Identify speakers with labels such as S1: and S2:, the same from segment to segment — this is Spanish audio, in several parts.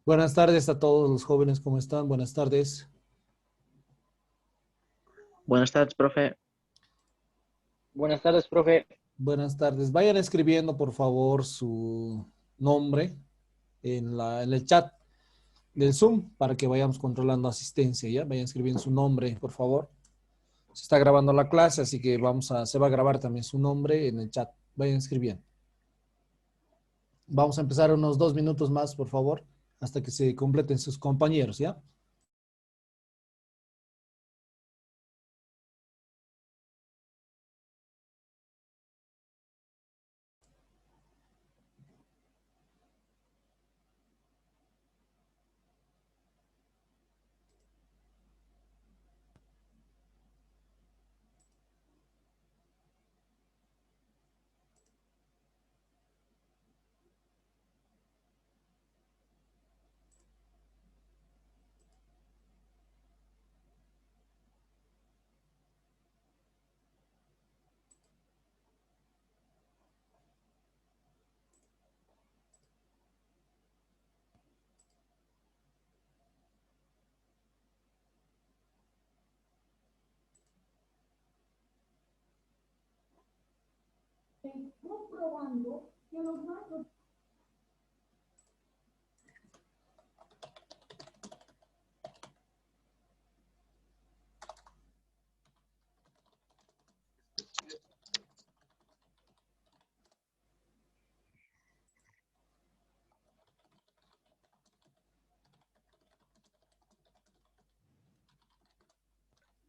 S1: Buenas tardes a todos los jóvenes, ¿cómo están? Buenas tardes.
S2: Buenas tardes, profe.
S3: Buenas tardes, profe.
S1: Buenas tardes. Vayan escribiendo, por favor, su nombre en el chat del Zoom para que vayamos controlando asistencia, ¿ya? Vayan escribiendo su nombre, por favor. Se está grabando la clase, así que se va a grabar también su nombre en el chat. Vayan escribiendo. Vamos a empezar unos 2 minutos más, por favor, hasta que se completen sus compañeros, ¿ya?
S4: Comprobando que los datos.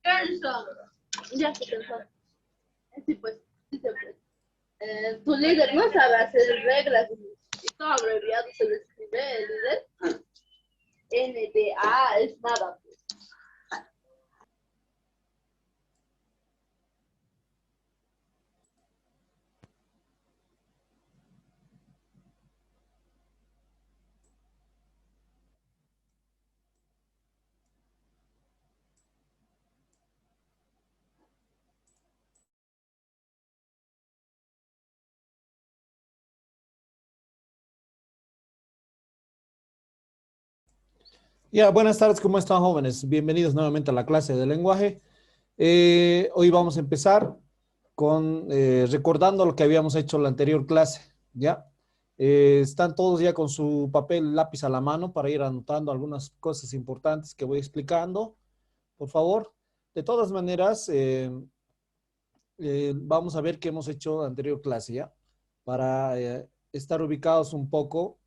S5: Gerson, ya se cansó. Sí, pues, sí se puede. Tu líder no sabe hacer reglas y todo abreviado se lo escribe el líder. NDA es nada.
S1: Ya, buenas tardes, ¿cómo están, jóvenes? Bienvenidos nuevamente a la clase de lenguaje. Hoy vamos a empezar con recordando lo que habíamos hecho en la anterior clase, ¿ya? Están todos ya con su papel, lápiz a la mano para ir anotando algunas cosas importantes que voy explicando, por favor. De todas maneras, vamos a ver qué hemos hecho en la anterior clase, ¿ya? Para estar ubicados un poco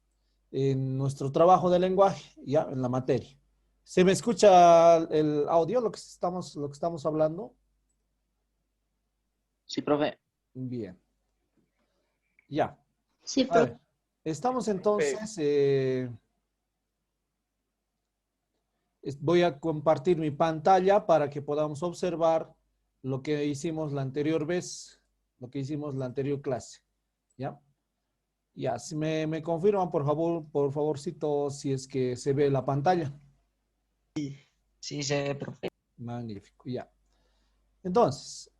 S1: en nuestro trabajo de lenguaje, ya, en la materia. ¿Se me escucha el audio, lo que estamos hablando?
S2: Sí, profe.
S1: Bien. Ya.
S5: Sí,
S1: A ver, estamos entonces, voy a compartir mi pantalla para que podamos observar lo que hicimos la anterior vez, lo que hicimos la anterior clase, ¿ya? Ya, si me confirman, por favorcito, si es que se ve la pantalla.
S2: Sí, se ve, profe.
S1: Magnífico, ya. Entonces,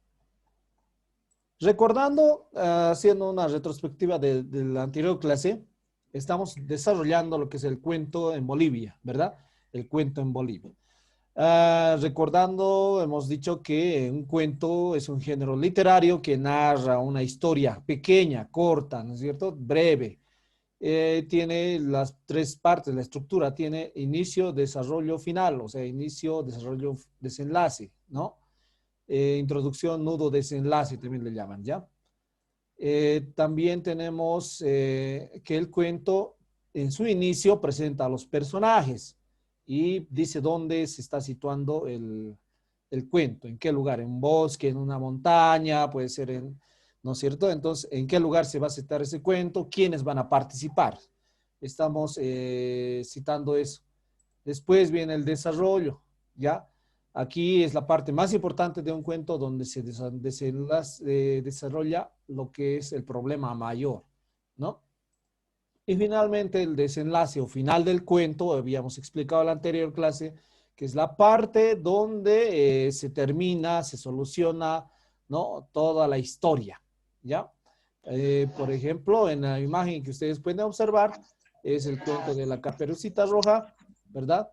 S1: recordando, haciendo una retrospectiva de la anterior clase, estamos desarrollando lo que es el cuento en Bolivia, ¿verdad? El cuento en Bolivia. Recordando, hemos dicho que un cuento es un género literario que narra una historia pequeña, corta, ¿no es cierto? Breve. Tiene las tres partes, la estructura tiene inicio, desarrollo, final, o sea, inicio, desarrollo, desenlace, ¿no? Introducción, nudo, desenlace, también le llaman, ¿ya? También tenemos que el cuento en su inicio presenta a los personajes y dice dónde se está situando el cuento, en qué lugar, en un bosque, en una montaña, puede ser en, ¿no es cierto? Entonces, ¿en qué lugar se va a citar ese cuento? ¿Quiénes van a participar? Estamos citando eso. Después viene el desarrollo, ¿ya? Aquí es la parte más importante de un cuento donde se desarrolla lo que es el problema mayor, ¿no? Y finalmente el desenlace o final del cuento, habíamos explicado en la anterior clase, que es la parte donde se termina, se soluciona, ¿no? Toda la historia, ¿ya? Por ejemplo, en la imagen que ustedes pueden observar, es el cuento de la Caperucita Roja, ¿verdad?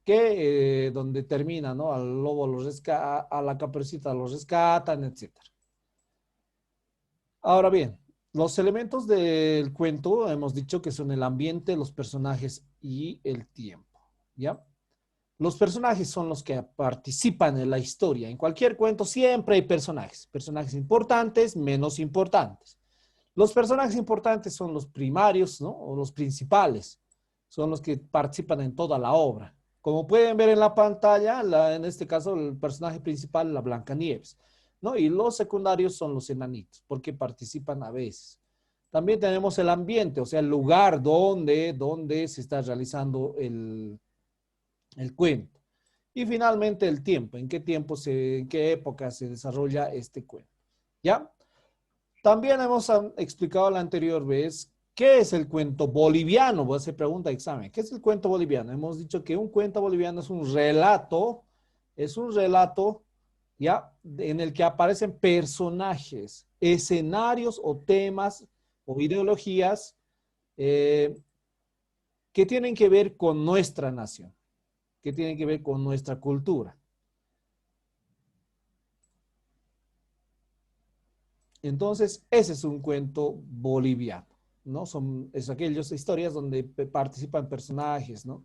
S1: Que donde termina, ¿no? Al lobo a la Caperucita lo rescatan, etcétera. Ahora bien, los elementos del cuento hemos dicho que son el ambiente, los personajes y el tiempo, ¿ya? Los personajes son los que participan en la historia. En cualquier cuento siempre hay personajes, personajes importantes, menos importantes. Los personajes importantes son los primarios, ¿no? O los principales, son los que participan en toda la obra. Como pueden ver en la pantalla, en este caso el personaje principal, la Blancanieves, ¿no? Y los secundarios son los enanitos, porque participan a veces. También tenemos el ambiente, o sea, el lugar donde se está realizando el cuento. Y finalmente el tiempo, en qué época se desarrolla este cuento. ¿Ya? También hemos explicado la anterior vez qué es el cuento boliviano. Voy a hacer pregunta de examen. ¿Qué es el cuento boliviano? Hemos dicho que un cuento boliviano es un relato, ¿ya? En el que aparecen personajes, escenarios o temas o ideologías que tienen que ver con nuestra nación, que tienen que ver con nuestra cultura. Entonces, ese es un cuento boliviano, ¿no? Es aquellas historias donde participan personajes, ¿no?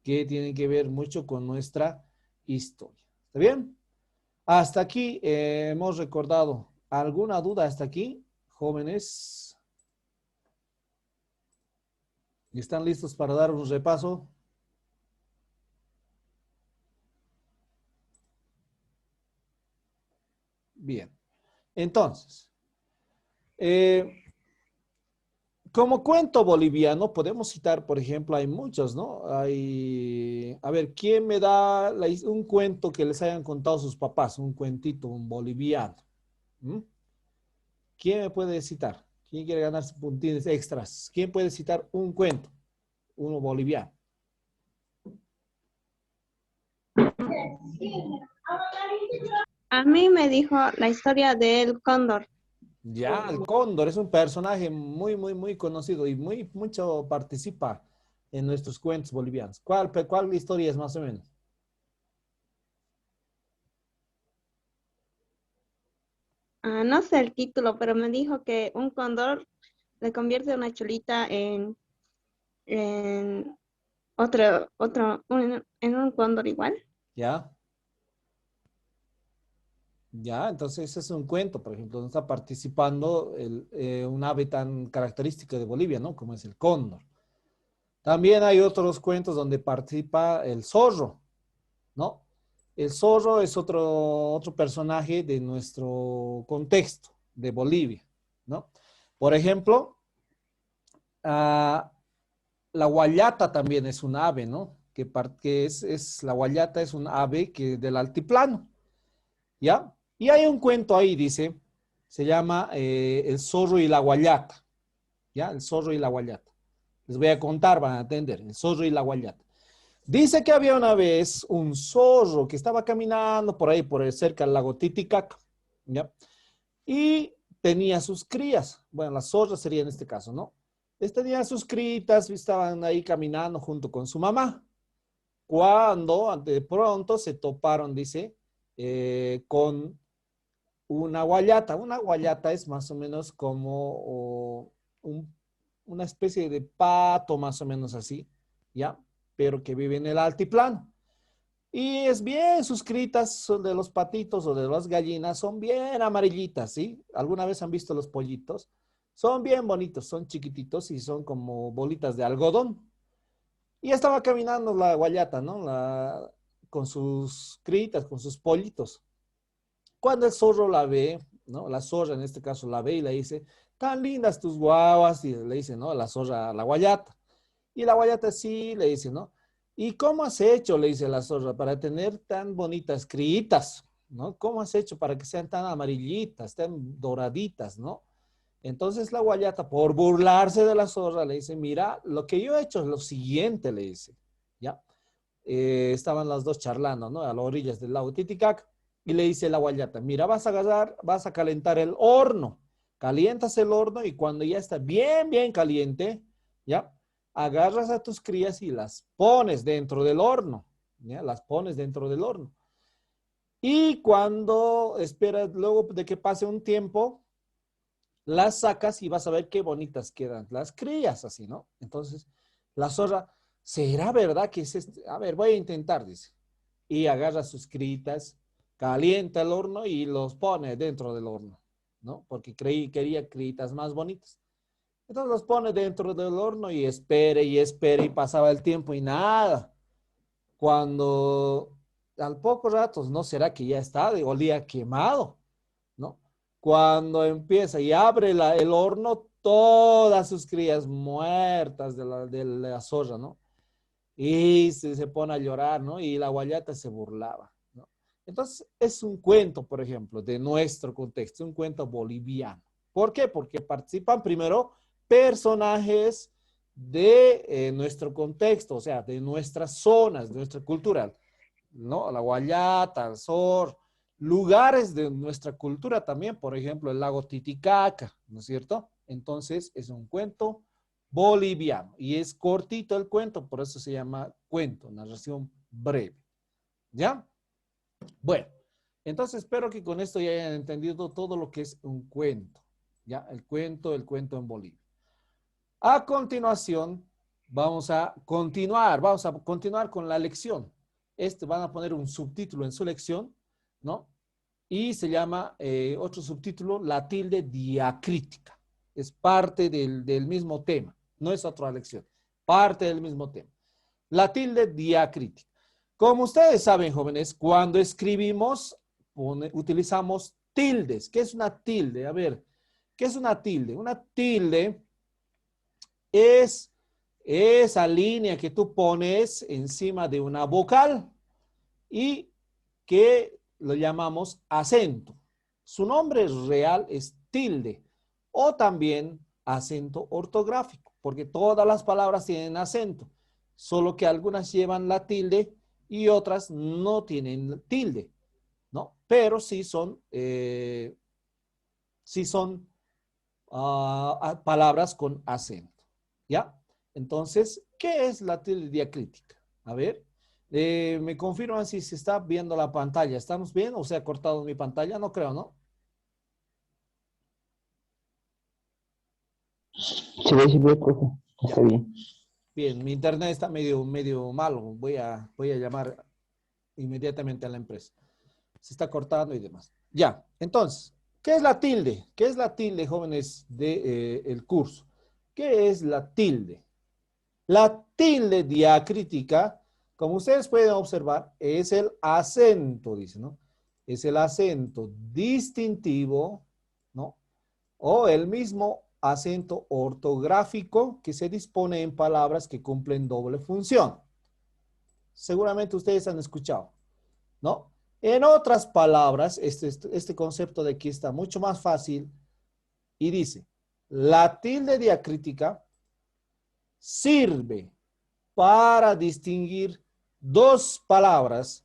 S1: Que tienen que ver mucho con nuestra historia. ¿Está bien? Hasta aquí hemos recordado. ¿Alguna duda hasta aquí, jóvenes? ¿Están listos para dar un repaso? Bien. Entonces, como cuento boliviano, podemos citar, por ejemplo, hay muchos, ¿no? A ver, ¿quién me da un cuento que les hayan contado sus papás? Un cuentito, un boliviano. ¿Mm? ¿Quién me puede citar? ¿Quién quiere ganarse puntines extras? ¿Quién puede citar un cuento? Uno boliviano.
S4: A mí me dijo la historia del cóndor.
S1: Ya, el cóndor es un personaje muy, muy, muy conocido y mucho participa en nuestros cuentos bolivianos. ¿Cuál historia es más o menos?
S4: No sé el título, pero me dijo que un cóndor le convierte una cholita en en un cóndor igual.
S1: ¿Ya? Ya, entonces ese es un cuento, por ejemplo, donde está participando un ave tan característica de Bolivia, ¿no? Como es el cóndor. También hay otros cuentos donde participa el zorro, ¿no? El zorro es otro personaje de nuestro contexto, de Bolivia, ¿no? Por ejemplo, la guayata también es un ave, ¿no? La guayata es un ave que del altiplano, ¿ya? Y hay un cuento ahí, dice, se llama El zorro y la guayata, ¿ya? El zorro y la guayata. Les voy a contar, van a entender, el zorro y la guayata. Dice que había una vez un zorro que estaba caminando por ahí, cerca del lago Titicaca, ¿ya? Y tenía sus crías. Bueno, las zorras sería en este caso, ¿no? Tenían sus crías y estaban ahí caminando junto con su mamá. Cuando de pronto se toparon, dice, con una guayata. Una guayata es más o menos como una especie de pato, más o menos así, ¿ya? Pero que vive en el altiplano. Y es bien suscritas de los patitos o de las gallinas, son bien amarillitas, ¿sí? ¿Alguna vez han visto los pollitos? Son bien bonitos, son chiquititos y son como bolitas de algodón. Y estaba caminando la guayata, ¿no? Con sus critas, con sus pollitos. Cuando el zorro la ve, ¿no? La zorra en este caso la ve y le dice, tan lindas tus guaguas, y le dice, ¿no? La zorra a la guayata. Y la guayata sí le dice, ¿no? ¿Y cómo has hecho, le dice la zorra, para tener tan bonitas criitas, ¿no? ¿Cómo has hecho para que sean tan amarillitas, tan doraditas, ¿no? Entonces la guayata, por burlarse de la zorra, le dice, mira, lo que yo he hecho es lo siguiente, le dice, ¿ya? Estaban las dos charlando, ¿no? A las orillas del lago Titicaca, y le dice la guayata, mira, vas a calentar el horno, calientas el horno y cuando ya está bien, bien caliente, ¿ya? agarras a tus crías y las pones dentro del horno, ¿ya? Las pones dentro del horno. Y cuando esperas, luego de que pase un tiempo, las sacas y vas a ver qué bonitas quedan las crías, así, ¿no? Entonces, la zorra, ¿será verdad que es este? A ver, voy a intentar, dice. Y agarra sus critas, calienta el horno y los pone dentro del horno, ¿no? Porque quería critas más bonitas. Entonces los pone dentro del horno y espere y pasaba el tiempo y nada. Cuando al poco rato, ¿no será que ya está? Olía quemado, ¿no? Cuando empieza y abre el horno, todas sus crías muertas de la zorra, ¿no? Y se pone a llorar, ¿no? Y la guayata se burlaba, ¿no? Entonces, es un cuento, por ejemplo, de nuestro contexto, un cuento boliviano. ¿Por qué? Porque participan primero personajes de nuestro contexto, o sea, de nuestras zonas, de nuestra cultura, ¿no? La guayata, el Sor, lugares de nuestra cultura también, por ejemplo, el lago Titicaca, ¿no es cierto? Entonces, es un cuento boliviano y es cortito el cuento, por eso se llama cuento, narración breve. ¿Ya? Bueno, entonces espero que con esto ya hayan entendido todo lo que es un cuento. ¿Ya? El cuento en Bolivia. A continuación, vamos a continuar con la lección. Van a poner un subtítulo en su lección, ¿no? Y se llama, otro subtítulo, la tilde diacrítica. Es parte del mismo tema, no es otra lección, parte del mismo tema. La tilde diacrítica. Como ustedes saben, jóvenes, cuando escribimos, utilizamos tildes. ¿Qué es una tilde? A ver, ¿qué es una tilde? Una tilde es esa línea que tú pones encima de una vocal y que lo llamamos acento. Su nombre real es tilde o también acento ortográfico, porque todas las palabras tienen acento, solo que algunas llevan la tilde y otras no tienen tilde, ¿no? Pero sí son palabras con acento, ¿ya? Entonces, ¿qué es la tilde diacrítica? A ver, me confirman si se está viendo la pantalla. ¿Estamos bien o se ha cortado mi pantalla? No creo, ¿no?
S3: Se ve, profe. Está bien.
S1: Bien, mi internet está medio malo. Voy a llamar inmediatamente a la empresa. Se está cortando y demás. Ya, entonces, ¿qué es la tilde? ¿Qué es la tilde, jóvenes del curso? ¿Qué es la tilde? La tilde diacrítica, como ustedes pueden observar, es el acento, dice, ¿no? Es el acento distintivo, ¿no? O el mismo acento ortográfico que se dispone en palabras que cumplen doble función. Seguramente ustedes han escuchado, ¿no? En otras palabras, este concepto de aquí está mucho más fácil y dice, la tilde diacrítica sirve para distinguir dos palabras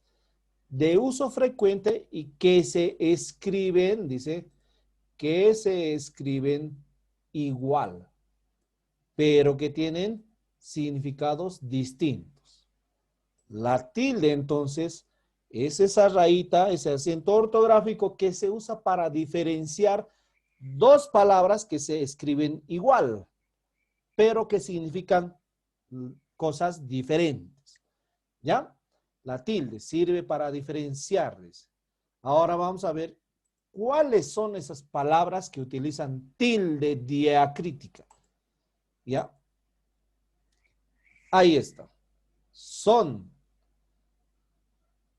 S1: de uso frecuente y que se escriben, dice, que se escriben igual, pero que tienen significados distintos. La tilde, entonces, es esa rayita, ese acento ortográfico que se usa para diferenciar dos palabras que se escriben igual, pero que significan cosas diferentes. ¿Ya? La tilde sirve para diferenciarles. Ahora vamos a ver cuáles son esas palabras que utilizan tilde diacrítica. ¿Ya? Ahí está. Son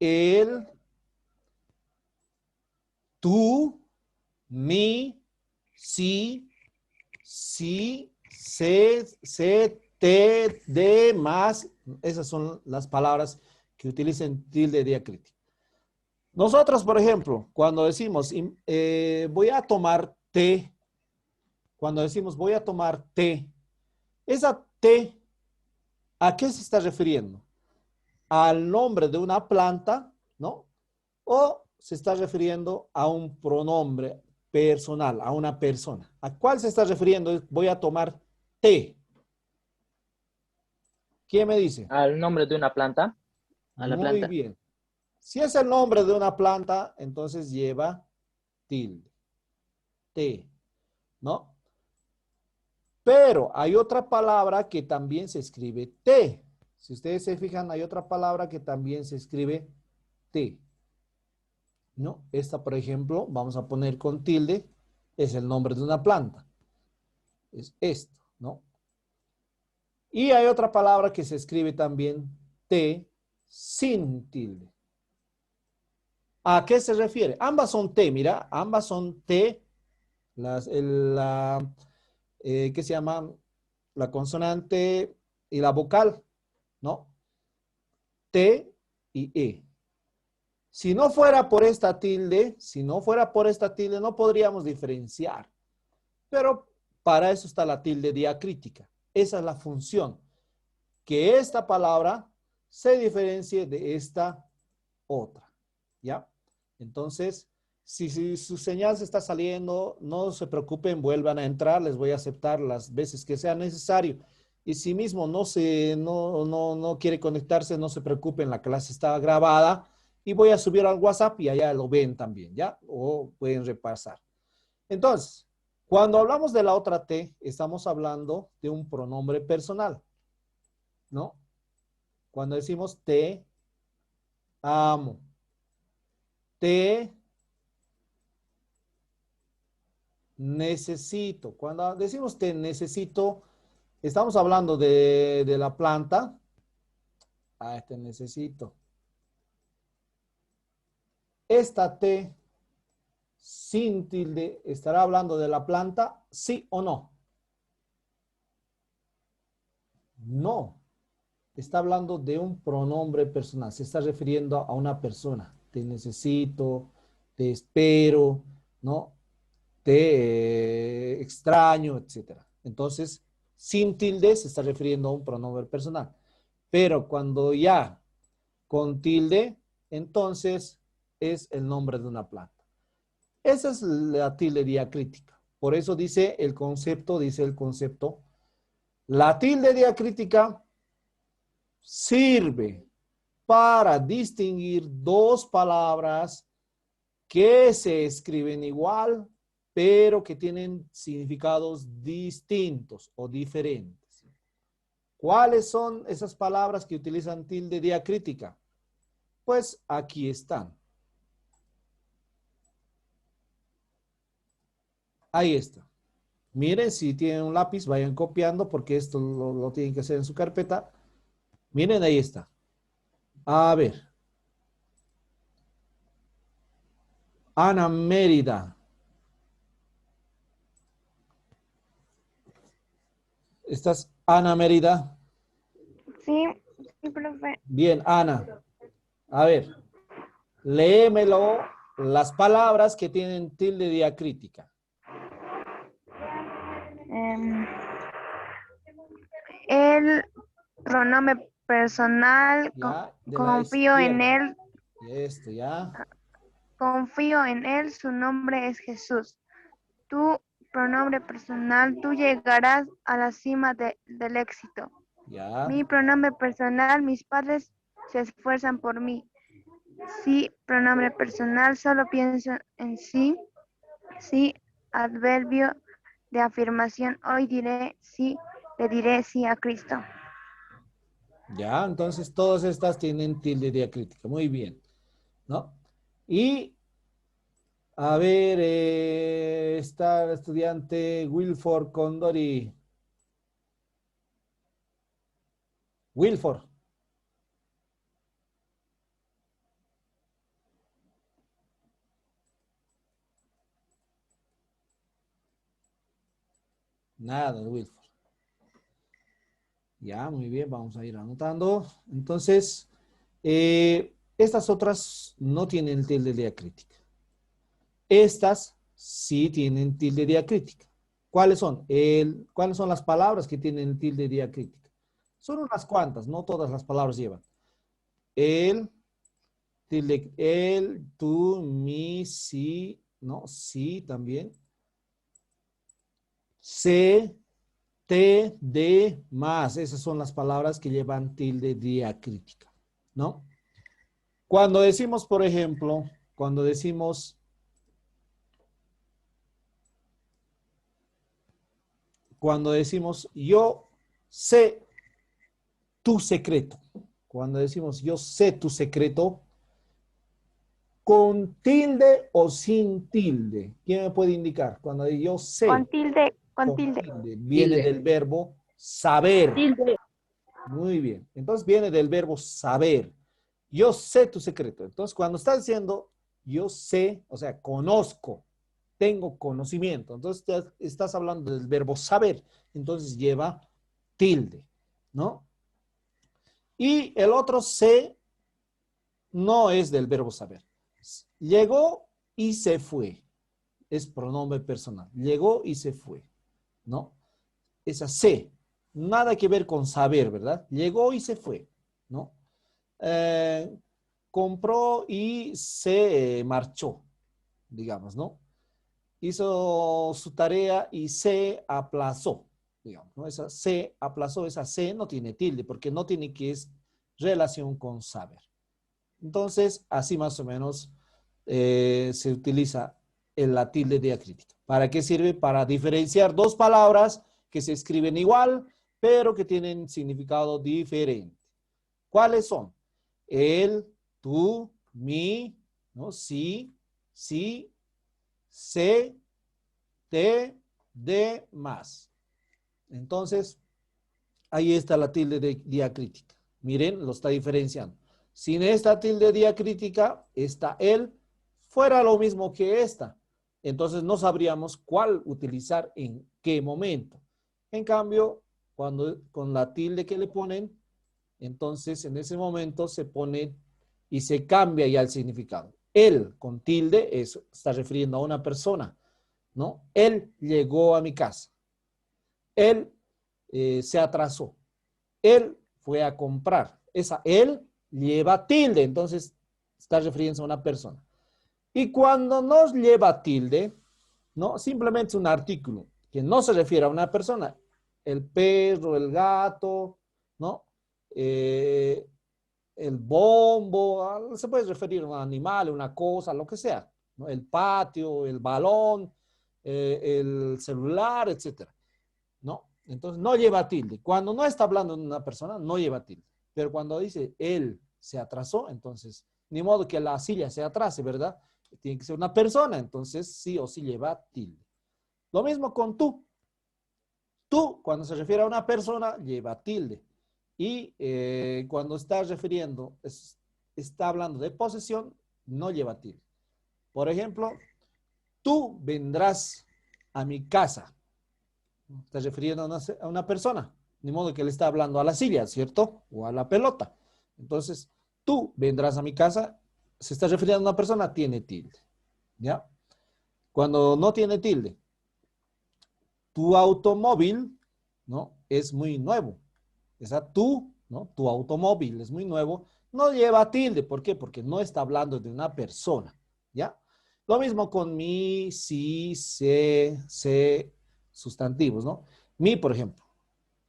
S1: el, tú, mi, si, se, te, de, más. Esas son las palabras que utilizan tilde diacrítica. Nosotros, por ejemplo, cuando decimos voy a tomar té, cuando decimos voy a tomar té, esa té, ¿a qué se está refiriendo? Al nombre de una planta, ¿no? O se está refiriendo a un pronombre personal, a una persona. ¿A cuál se está refiriendo? Voy a tomar té. ¿Quién me dice?
S2: Al nombre de una planta. A la
S1: Muy
S2: planta.
S1: bien. Si es el nombre de una planta, entonces lleva tilde. T, ¿no? Pero hay otra palabra que también se escribe T. Si ustedes se fijan, hay otra palabra que también se escribe T. ¿No? Esta, por ejemplo, vamos a poner con tilde, es el nombre de una planta. Es esto, ¿no? Y hay otra palabra que se escribe también T sin tilde. ¿A qué se refiere? Ambas son T, mira, ambas son T, ¿qué se llama? La consonante y la vocal, ¿no? T y E. Si no fuera por esta tilde, no podríamos diferenciar. Pero para eso está la tilde diacrítica. Esa es la función. Que esta palabra se diferencie de esta otra. ¿Ya? Entonces, si su señal se está saliendo, no se preocupen, vuelvan a entrar. Les voy a aceptar las veces que sea necesario. Y si mismo no quiere conectarse, no se preocupen, la clase está grabada. Y voy a subir al WhatsApp y allá lo ven también, ¿ya? O pueden repasar. Entonces, cuando hablamos de la otra T, estamos hablando de un pronombre personal, ¿no? Cuando decimos te amo, te necesito. Cuando decimos te necesito, estamos hablando de la planta. Te necesito. Esta T sin tilde, ¿estará hablando de la planta? ¿Sí o no? No. Está hablando de un pronombre personal. Se está refiriendo a una persona. Te necesito, te espero, ¿no? Te extraño, etcétera. Entonces, sin tilde se está refiriendo a un pronombre personal. Pero cuando ya con tilde, entonces es el nombre de una planta. Esa es la tilde diacrítica. Por eso dice el concepto, la tilde diacrítica sirve para distinguir dos palabras que se escriben igual, pero que tienen significados distintos o diferentes. ¿Cuáles son esas palabras que utilizan tilde diacrítica? Pues aquí están. Ahí está. Miren, si tienen un lápiz, vayan copiando porque esto lo tienen que hacer en su carpeta. Miren, ahí está. A ver. Ana Mérida. ¿Estás, Ana Mérida?
S6: Sí, sí, profe.
S1: Bien, Ana. A ver, léemelo las palabras que tienen tilde diacrítica.
S6: Em, el pronombre personal,
S1: Ya, de la
S6: confío en
S1: izquierda.
S6: él,
S1: Y esto, ya.
S6: su nombre es Jesús. Tu pronombre personal, tú llegarás a la cima del éxito.
S1: Ya.
S6: Mi pronombre personal, mis padres se esfuerzan por mí. Sí, pronombre personal, solo pienso en sí. Sí, adverbio de afirmación, hoy diré sí, le diré sí a Cristo.
S1: Ya, entonces todas estas tienen tilde diacrítica. Muy bien, ¿no? Y, a ver, está el estudiante Wilford Condori. Wilford. Nada, Wilford. Ya, muy bien, vamos a ir anotando. Entonces, estas otras no tienen tilde diacrítica. Estas sí tienen tilde diacrítica. ¿Cuáles son? ¿Cuáles son las palabras que tienen tilde diacrítica? Son unas cuantas, no todas las palabras llevan. El, tilde, el, tú, mi, sí, no, sí también. Se, T, D, más. Esas son las palabras que llevan tilde diacrítica, ¿no? Cuando decimos, por ejemplo, cuando decimos yo sé tu secreto. Cuando decimos yo sé tu secreto, ¿con tilde o sin tilde? ¿Quién me puede indicar? Cuando digo yo sé.
S6: Con tilde, con
S1: Con
S6: tilde.
S1: tilde. Viene
S2: Tilde.
S1: del verbo saber.
S5: Tilde.
S1: Muy bien. Entonces viene del verbo saber. Yo sé tu secreto. Entonces cuando estás diciendo yo sé, o sea, conozco, tengo conocimiento. Entonces estás hablando del verbo saber. Entonces lleva tilde, ¿no? Y el otro sé no es del verbo saber. Llegó y se fue. Es pronombre personal. Llegó y se fue, ¿no? Esa sé. Nada que ver con saber, ¿verdad? Llegó y se fue, ¿no? Compró y se marchó, digamos, ¿no? Hizo su tarea y se aplazó, digamos, ¿no? Esa se aplazó, esa se no tiene tilde, porque no tiene que es relación con saber. Entonces, así más o menos se utiliza la tilde diacrítica. ¿Para qué sirve? Para diferenciar dos palabras que se escriben igual, pero que tienen significado diferente. ¿Cuáles son? El, tú, mi, ¿no? Sí, sí, se, te, de, más. Entonces, ahí está la tilde diacrítica. Miren, lo está diferenciando. Sin esta tilde diacrítica, está el, fuera lo mismo que esta. Entonces no sabríamos cuál utilizar en qué momento. En cambio, cuando con la tilde que le ponen, entonces en ese momento se pone y se cambia ya el significado. Él con tilde está refiriendo a una persona, ¿no? Él llegó a mi casa. Él se atrasó. Él fue a comprar. Esa él lleva tilde, entonces está refiriéndose a una persona. Y cuando nos lleva tilde, ¿no? Simplemente es un artículo que no se refiere a una persona. El perro, el gato, ¿no? El bombo, se puede referir a un animal, una cosa, lo que sea, ¿no? El patio, el balón, el celular, etcétera, ¿no? Entonces no lleva tilde. Cuando no está hablando de una persona, no lleva tilde. Pero cuando dice él se atrasó, entonces ni modo que la silla se atrase, ¿verdad? Tiene que ser una persona, entonces sí o sí lleva tilde. Lo mismo con tú. Tú, cuando se refiere a una persona, lleva tilde. Y cuando está refiriendo, está hablando de posesión, no lleva tilde. Por ejemplo, tú vendrás a mi casa. Está refiriendo a una persona. Ni modo que le está hablando a la silla, ¿cierto? O a la pelota. Entonces, tú vendrás a mi casa. Se está refiriendo a una persona, tiene tilde. ¿Ya? Cuando no tiene tilde, tu automóvil, ¿no? Es muy nuevo. Esa tú, ¿no? Tu automóvil es muy nuevo. No lleva tilde. ¿Por qué? Porque no está hablando de una persona. ¿Ya? Lo mismo con mi, si, se, sustantivos, ¿no? Mi, por ejemplo.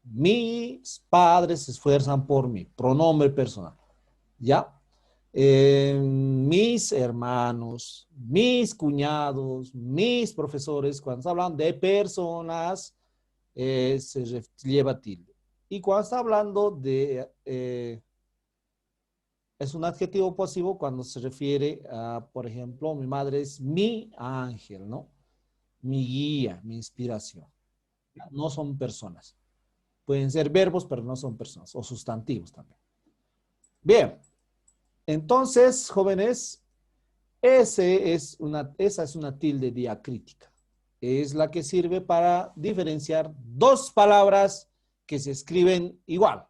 S1: Mis padres se esfuerzan por mí. Pronombre personal. ¿Ya? Mis hermanos, mis cuñados, mis profesores, cuando está hablando de personas, se lleva tilde. Y cuando está hablando de, es un adjetivo pasivo cuando se refiere a, por ejemplo, mi madre es mi ángel, ¿no? Mi guía, mi inspiración. No son personas. Pueden ser verbos, pero no son personas, o sustantivos también. Bien. Entonces, jóvenes, esa es una tilde diacrítica. Es la que sirve para diferenciar dos palabras que se escriben igual.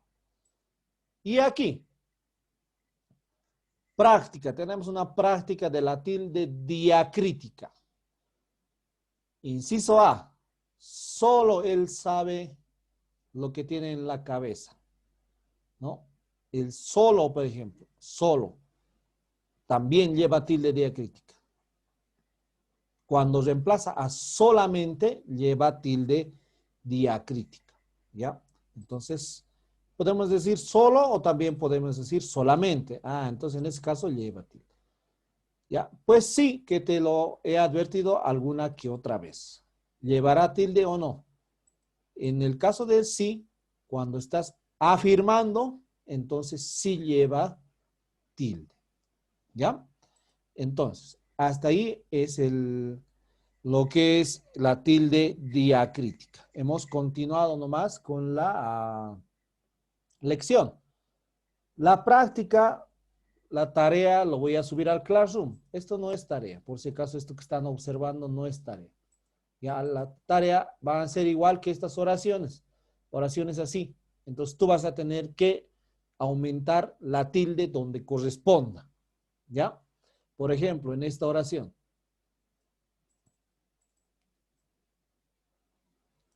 S1: Y aquí, práctica. Tenemos una práctica de la tilde diacrítica. Inciso A. Solo él sabe lo que tiene en la cabeza, ¿no? El solo, por ejemplo, solo. También lleva tilde diacrítica. Cuando reemplaza a solamente, lleva tilde diacrítica. ¿Ya? Entonces, podemos decir solo o también podemos decir solamente. Ah, entonces en ese caso lleva tilde. ¿Ya? Pues sí que te lo he advertido alguna que otra vez. ¿Llevará tilde o no? En el caso del sí, cuando estás afirmando, entonces sí lleva tilde. ¿Ya? Entonces, hasta ahí es lo que es la tilde diacrítica. Hemos continuado nomás con la lección. La práctica, la tarea, lo voy a subir al Classroom. Esto no es tarea. Por si acaso esto que están observando no es tarea. Ya la tarea va a ser igual que estas oraciones. Oraciones así. Entonces tú vas a tener que aumentar la tilde donde corresponda. ¿Ya? Por ejemplo, en esta oración.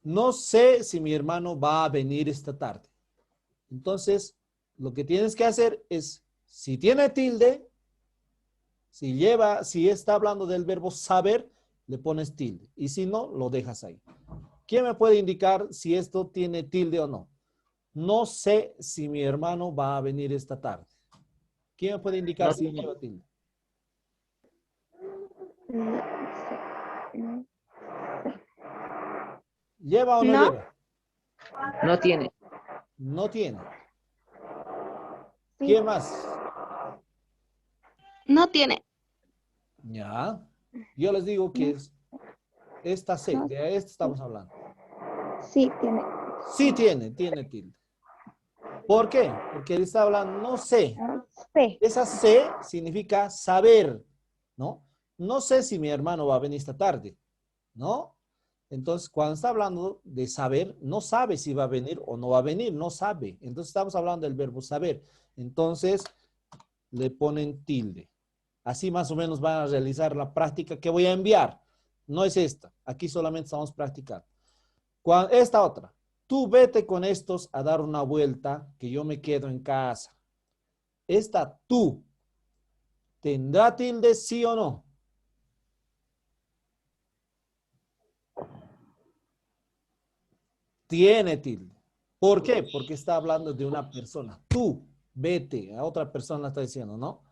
S1: No sé si mi hermano va a venir esta tarde. Entonces, lo que tienes que hacer es, si tiene tilde, si está hablando del verbo saber, le pones tilde. Y si no, lo dejas ahí. ¿Quién me puede indicar si esto tiene tilde o no? No sé si mi hermano va a venir esta tarde. ¿Quién me puede indicar
S2: No
S1: si
S2: tiene.
S1: lleva tilde? ¿Lleva o no
S4: No.
S1: lleva?
S2: No tiene.
S1: No tiene.
S6: Sí.
S1: ¿Quién más?
S4: No tiene.
S1: Ya. Yo les digo que es esta C,
S6: No.
S1: de esto estamos hablando.
S6: Sí, tiene.
S1: Sí tiene tilde. ¿Por qué? Porque él está hablando, no sé.
S6: Sí.
S1: Esa C significa saber, ¿no? No sé si mi hermano va a venir esta tarde, ¿no? Entonces, cuando está hablando de saber, no sabe si va a venir o no va a venir, no sabe. Entonces, estamos hablando del verbo saber. Entonces, le ponen tilde. Así más o menos van a realizar la práctica que voy a enviar. No es esta. Aquí solamente estamos practicando. Esta otra. Tú vete con estos a dar una vuelta que yo me quedo en casa. Esta tú, ¿tendrá tilde sí o no? Tiene tilde. ¿Por qué? Porque está hablando de una persona. Tú, vete. A otra persona está diciendo, ¿no?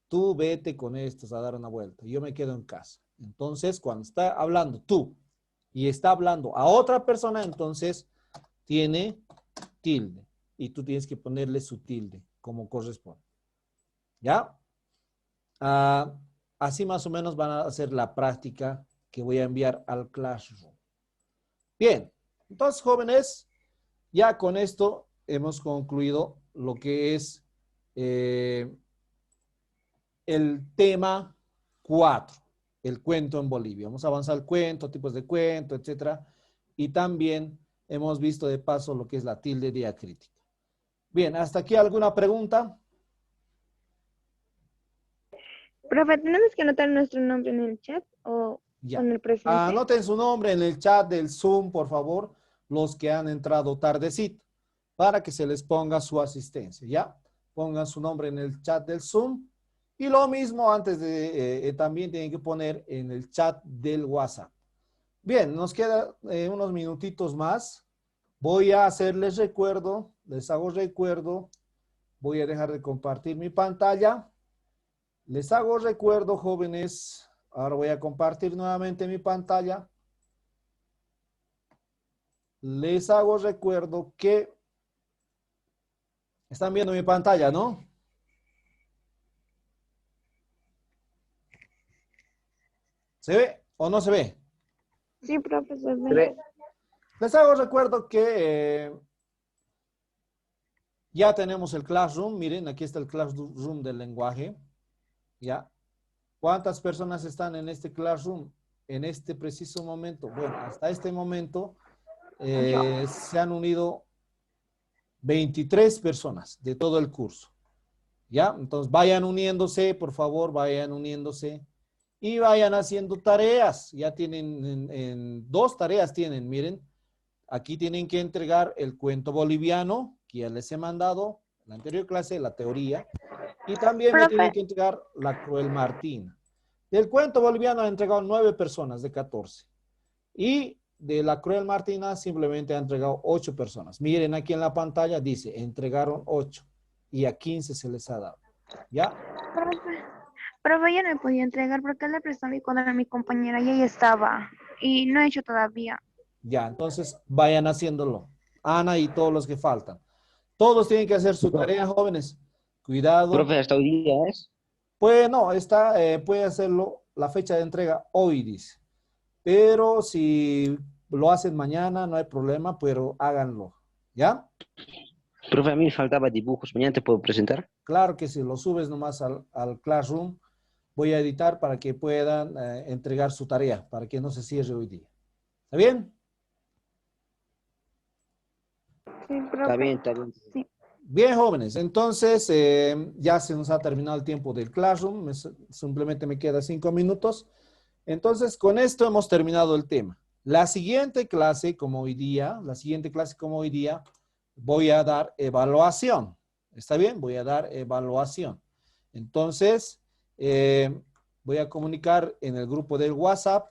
S1: Tú vete con estos a dar una vuelta. Yo me quedo en casa. Entonces, cuando está hablando tú y está hablando a otra persona, entonces tiene tilde. Y tú tienes que ponerle su tilde como corresponde. ¿Ya? Así más o menos van a hacer la práctica que voy a enviar al Classroom. Bien. Entonces, jóvenes, ya con esto hemos concluido lo que es el tema 4, el cuento en Bolivia. Vamos a avanzar el cuento, tipos de cuento, etcétera. Y también hemos visto de paso lo que es la tilde diacrítica. Bien, ¿hasta aquí alguna pregunta?
S6: Profe, ¿tenemos que anotar nuestro nombre en el chat o
S1: Ya.
S6: en el presente?
S1: Anoten su nombre en el chat del Zoom, por favor, los que han entrado tardecito, para que se les ponga su asistencia, ¿ya? Pongan su nombre en el chat del Zoom. Y lo mismo antes de, también tienen que poner en el chat del WhatsApp. Bien, nos queda unos minutitos más. Voy a hacerles recuerdo, les hago recuerdo. Voy a dejar de compartir mi pantalla. Les hago recuerdo, jóvenes. Ahora voy a compartir nuevamente mi pantalla. Les hago recuerdo que están viendo mi pantalla, ¿no? ¿Se ve o no se ve?
S6: Sí, profesor.
S2: Se ve.
S1: Les hago recuerdo que ya tenemos el Classroom. Miren, aquí está el Classroom del lenguaje. ¿Ya? ¿Cuántas personas están en este Classroom en este preciso momento? Bueno, hasta este momento se han unido 23 personas de todo el curso. ¿Ya? Entonces vayan uniéndose, por favor, vayan uniéndose y vayan haciendo tareas. Ya tienen, en 2 tareas tienen, miren. Aquí tienen que entregar el cuento boliviano, que ya les he mandado en la anterior clase, la teoría. Y también me tienen que entregar la Cruel Martina. Del cuento boliviano han entregado 9 personas de 14. Y de la Cruel Martina simplemente ha entregado 8 personas. Miren aquí en la pantalla, dice, entregaron 8 y a 15 se les ha dado. ¿Ya?
S6: Profe, yo no he podido entregar porque le presté mi cuaderno a mi compañera y ella estaba. Y no he hecho todavía.
S1: Ya, entonces vayan haciéndolo. Ana y todos los que faltan. Todos tienen que hacer su tarea, jóvenes. Cuidado.
S2: Profe, hasta hoy día es.
S1: Pues no, puede hacerlo la fecha de entrega hoy, dice. Pero si lo hacen mañana, no hay problema, pero háganlo. ¿Ya?
S2: Profe, a mí me faltaba dibujos. ¿Mañana te puedo presentar?
S1: Claro que si lo subes nomás al Classroom, voy a editar para que puedan entregar su tarea, para que no se cierre hoy día. ¿Está bien?
S6: Sí,
S2: Está
S6: profe.
S2: bien, está bien.
S6: Sí.
S1: Bien, jóvenes, entonces ya se nos ha terminado el tiempo del Classroom, simplemente me queda 5 minutos. Entonces, con esto hemos terminado el tema. La siguiente clase, como hoy día, voy a dar evaluación. ¿Está bien? Voy a dar evaluación. Entonces, voy a comunicar en el grupo del WhatsApp